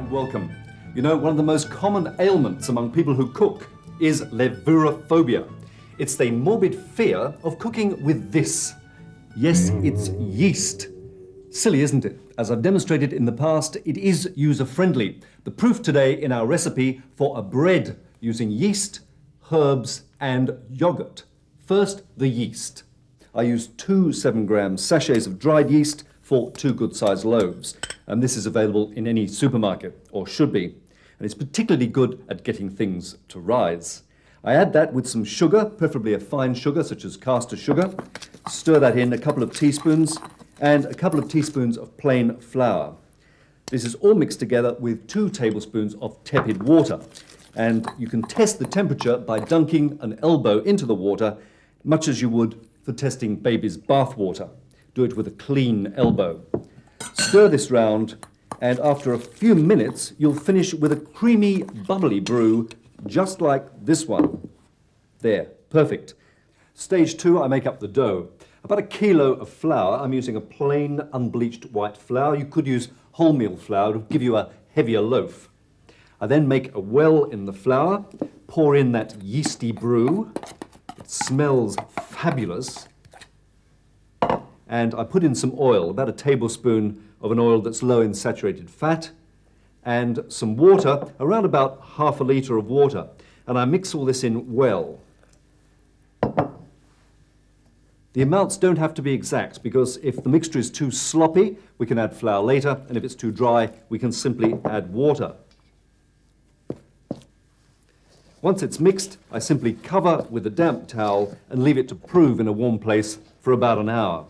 and welcome. You know, one of the most common ailments among people who cook is levurophobia. It's the morbid fear of cooking with this. Yes, it's yeast. Silly, isn't it? As I've demonstrated in the past, it is user-friendly. The proof today in our recipe for a bread using yeast, herbs and yogurt. First, the yeast. I used 2 7-gram sachets of dried yeast for 2 good-sized loaves. And this is available in any supermarket, or should be. And it's particularly good at getting things to rise. I add that with some sugar, preferably a fine sugar such as caster sugar. Stir that in, a couple of teaspoons, and a couple of teaspoons of plain flour. This is all mixed together with 2 tablespoons of tepid water. And you can test the temperature by dunking an elbow into the water, much as you would for testing baby's bath water. Do it with a clean elbow. Stir this round, and after a few minutes, you'll finish with a creamy, bubbly brew, just like this one. There, perfect. Stage 2, I make up the dough. About 1 kilo of flour. I'm using a plain, unbleached white flour. You could use wholemeal flour to give you a heavier loaf. I then make a well in the flour, pour in that yeasty brew. It smells fabulous. And I put in some oil, about 1 tablespoon of an oil that's low in saturated fat, and some water, around about half a litre of water. And I mix all this in well. The amounts don't have to be exact, because if the mixture is too sloppy, we can add flour later, and if it's too dry, we can simply add water. Once it's mixed, I simply cover with a damp towel and leave it to prove in a warm place for about an hour.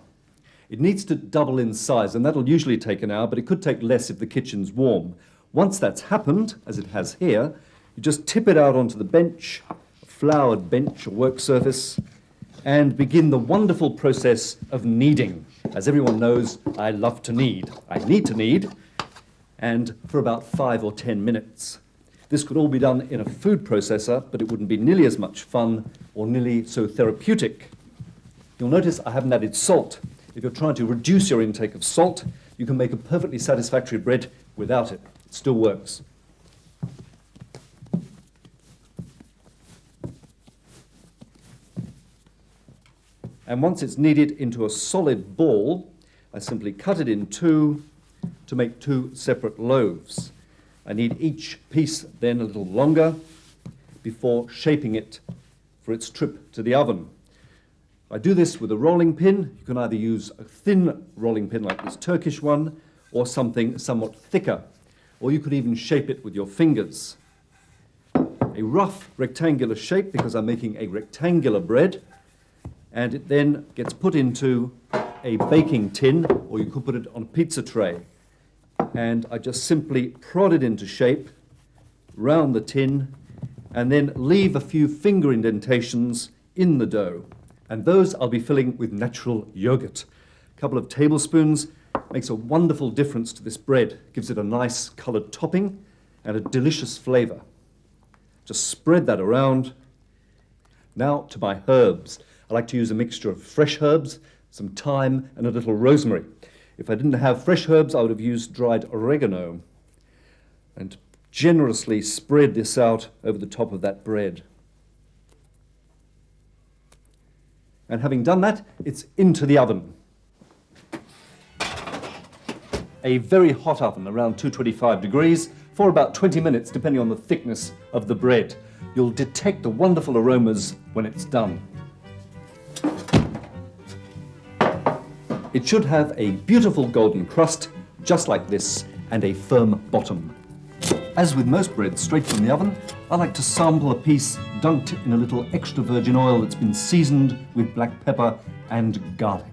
It needs to double in size, and that'll usually take an hour, but it could take less if the kitchen's warm. Once that's happened, as it has here, you just tip it out onto the bench, a floured bench or work surface, and begin the wonderful process of kneading. As everyone knows, I love to knead. I need to knead, and for about 5 or 10 minutes. This could all be done in a food processor, but it wouldn't be nearly as much fun or nearly so therapeutic. You'll notice I haven't added salt. If you're trying to reduce your intake of salt, you can make a perfectly satisfactory bread without it. It still works. And once it's kneaded into a solid ball, I simply cut it in 2 to make 2 separate loaves. I need each piece then a little longer before shaping it for its trip to the oven. I do this with a rolling pin. You can either use a thin rolling pin like this Turkish one, or something somewhat thicker, or you could even shape it with your fingers. A rough rectangular shape, because I'm making a rectangular bread, and it then gets put into a baking tin, or you could put it on a pizza tray. And I just simply prod it into shape round the tin, and then leave a few finger indentations in the dough. And those I'll be filling with natural yogurt. A couple of tablespoons makes a wonderful difference to this bread. Gives it a nice coloured topping and a delicious flavour. Just spread that around. Now to my herbs. I like to use a mixture of fresh herbs, some thyme and a little rosemary. If I didn't have fresh herbs, I would have used dried oregano. And generously spread this out over the top of that bread. And having done that, it's into the oven. A very hot oven, around 225 degrees, for about 20 minutes, depending on the thickness of the bread. You'll detect the wonderful aromas when it's done. It should have a beautiful golden crust, just like this, and a firm bottom. As with most breads straight from the oven, I like to sample a piece dunked in a little extra virgin oil that's been seasoned with black pepper and garlic.